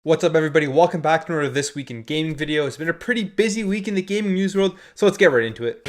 What's up everybody, welcome back to another This Week in Gaming video. It's been a pretty busy week in the gaming news world, so let's get right into it.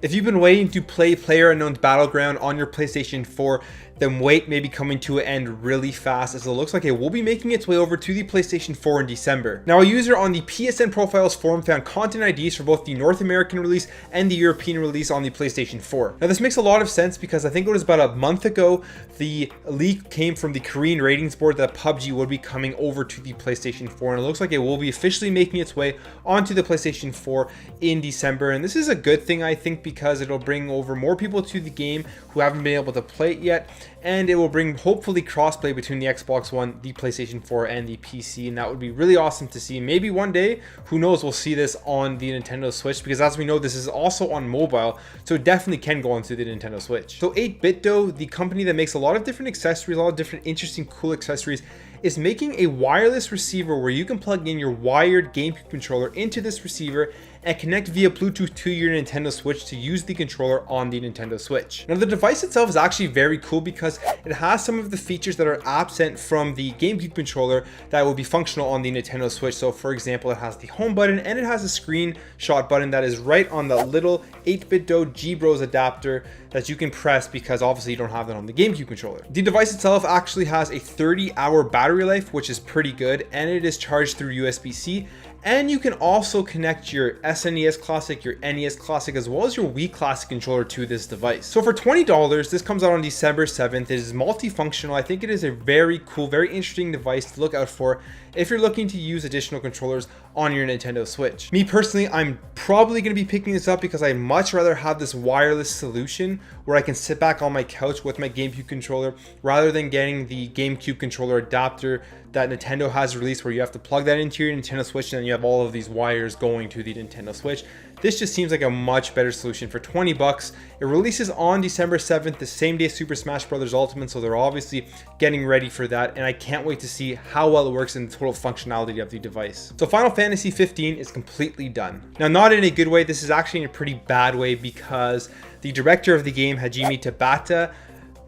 If you've been waiting to play PlayerUnknown's Battleground on your PlayStation 4, then wait may be coming to an end really fast, as it looks like it will be making its way over to the PlayStation 4 in December. Now, a user on the PSN Profiles forum found content IDs for both the North American release and the European release on the PlayStation 4. Now, this makes a lot of sense because I think it was about a month ago, the leak came from the Korean ratings board that PUBG would be coming over to the PlayStation 4, and it looks like it will be officially making its way onto the PlayStation 4 in December. And this is a good thing, I think, because it'll bring over more people to the game who haven't been able to play it yet, and it will bring hopefully crossplay between the Xbox One, the PlayStation 4, and the PC, and that would be really awesome to see. Maybe one day, who knows, we'll see this on the Nintendo Switch, because as we know, this is also on mobile, so it definitely can go onto the Nintendo Switch. So 8BitDo, the company that makes a lot of different accessories, a lot of different interesting, cool accessories, is making a wireless receiver where you can plug in your wired GameCube controller into this receiver and connect via Bluetooth to your Nintendo Switch to use the controller on the Nintendo Switch. Now, the device itself is actually very cool because it has some of the features that are absent from the GameCube controller that will be functional on the Nintendo Switch. So for example, it has the home button and it has a screenshot button that is right on the little 8BitDo G-Bros adapter that you can press, because obviously you don't have that on the GameCube controller. The device itself actually has a 30-hour battery life, which is pretty good, and it is charged through USB-C. And you can also connect your SNES Classic, your NES Classic, as well as your Wii Classic controller to this device. So for $20, this comes out on December 7th. It is multifunctional. I think it is a very cool, very interesting device to look out for if you're looking to use additional controllers on your Nintendo Switch. Me personally, I'm probably going to be picking this up because I'd much rather have this wireless solution where I can sit back on my couch with my GameCube controller rather than getting the GameCube controller adapter that Nintendo has released, where you have to plug that into your Nintendo Switch and then you have all of these wires going to the Nintendo Switch. This just seems like a much better solution for 20 bucks. It releases on December 7th, the same day Super Smash Bros. Ultimate, so they're obviously getting ready for that, and I can't wait to see how well it works in the total functionality of the device. So Final Fantasy 15 is completely done. Now, not in a good way, this is actually in a pretty bad way, because the director of the game, Hajime Tabata,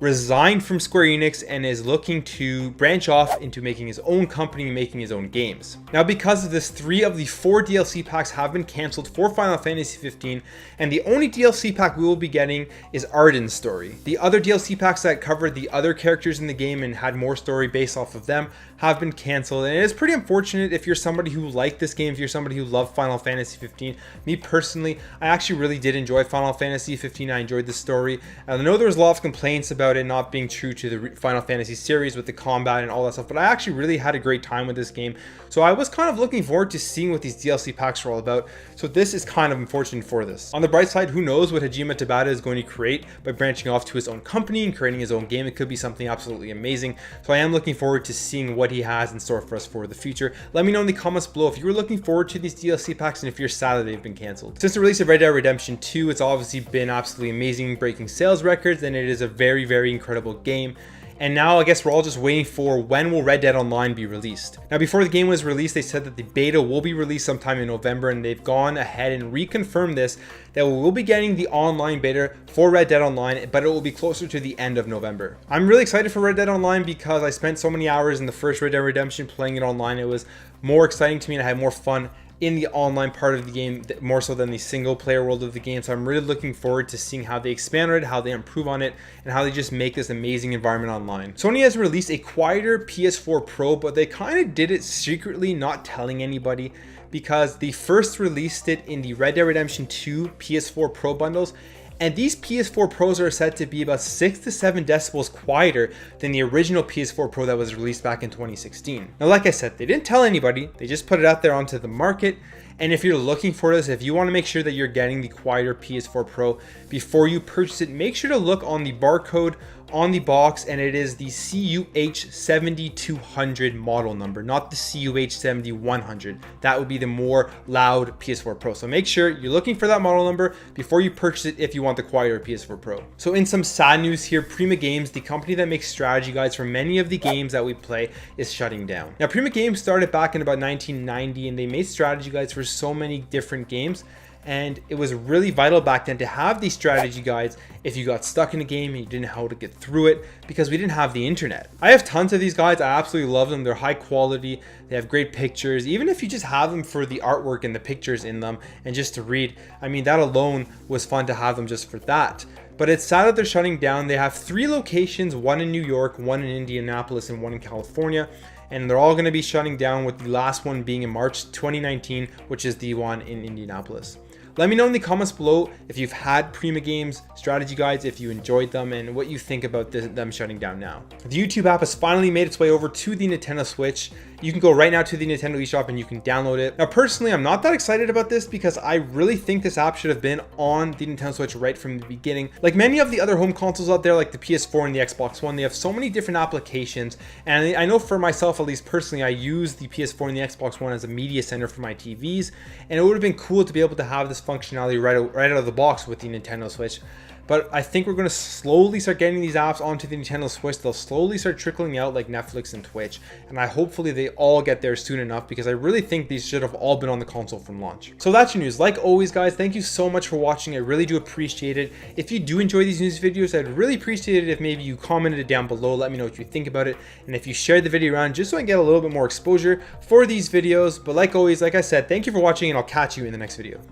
resigned from Square Enix and is looking to branch off into making his own company, making his own games. Now, because of this, 3 of the 4 DLC packs have been cancelled for Final Fantasy 15, and the only DLC pack we will be getting is Arden's story. The other DLC packs that covered the other characters in the game and had more story based off of them have been cancelled, and it is pretty unfortunate if you're somebody who liked this game, if you're somebody who loved Final Fantasy 15. Me personally, I actually really did enjoy Final Fantasy 15. I enjoyed the story. I know there was a lot of complaints about it not being true to the Final Fantasy series with the combat and all that stuff, but I actually really had a great time with this game. So I was kind of looking forward to seeing what these DLC packs are all about. So this is kind of unfortunate for this. On the bright side, who knows what Hajime Tabata is going to create by branching off to his own company and creating his own game. It could be something absolutely amazing. So I am looking forward to seeing what he has in store for us for the future. Let me know in the comments below if you were looking forward to these DLC packs and if you're sad that they've been canceled. Since the release of Red Dead Redemption 2, it's obviously been absolutely amazing, breaking sales records, and it is a very, very incredible game. And now I guess we're all just waiting for when will Red Dead Online be released. Now, before the game was released, they said that the beta will be released sometime in November, and they've gone ahead and reconfirmed this, that we will be getting the online beta for Red Dead Online, but it will be closer to the end of November. I'm really excited for Red Dead Online because I spent so many hours in the first Red Dead Redemption playing it online. It was more exciting to me and I had more fun in the online part of the game, more so than the single player world of the game. So I'm really looking forward to seeing how they expand on it, how they improve on it, and how they just make this amazing environment online. Sony has released a quieter PS4 Pro, but they kind of did it secretly, not telling anybody, because they first released it in the Red Dead Redemption 2 PS4 Pro bundles. And these PS4 Pros are said to be about 6 to 7 decibels quieter than the original PS4 Pro that was released back in 2016. Now, like I said, they didn't tell anybody. They just put it out there onto the market. And if you're looking for this, if you want to make sure that you're getting the quieter PS4 Pro before you purchase it, make sure to look on the barcode on the box, and it is the CUH7200 model number, not the CUH7100. That would be the more loud PS4 Pro. So make sure you're looking for that model number before you purchase it if you want the quieter PS4 Pro. So in some sad news here, Prima Games, the company that makes strategy guides for many of the games that we play, is shutting down. Now, Prima Games started back in about 1990, and they made strategy guides for so many different games. and it was really vital back then to have these strategy guides if you got stuck in a game and you didn't know how to get through it, because we didn't have the internet. I have tons of these guides. I absolutely love them. They're high quality, they have great pictures. Even if you just have them for the artwork and the pictures in them and just to read, I mean, that alone was fun to have them just for that. But it's sad that they're shutting down. They have 3 locations, one in New York, one in Indianapolis, and one in California. And they're all going to be shutting down, with the last one being in March 2019, which is the one in Indianapolis. Let me know in the comments below if you've had Prima games, strategy guides, if you enjoyed them, and what you think about them shutting down now. The YouTube app has finally made its way over to the Nintendo Switch. You can go right now to the Nintendo eShop and you can download it. Now, personally, I'm not that excited about this because I really think this app should have been on the Nintendo Switch right from the beginning. Like many of the other home consoles out there, like the PS4 and the Xbox One, they have so many different applications. And I know for myself, at least personally, I use the PS4 and the Xbox One as a media center for my TVs. And it would have been cool to be able to have this functionality right out of the box with the Nintendo Switch. But I think we're going to slowly start getting these apps onto the Nintendo Switch. They'll slowly start trickling out like Netflix and Twitch. And hopefully they all get there soon enough, because I really think these should have all been on the console from launch. So that's your news. Like always, guys, thank you so much for watching. I really do appreciate it. If you do enjoy these news videos, I'd really appreciate it if maybe you commented it down below. Let me know what you think about it. And if you shared the video around, just so I can get a little bit more exposure for these videos. But like always, like I said, thank you for watching, and I'll catch you in the next video.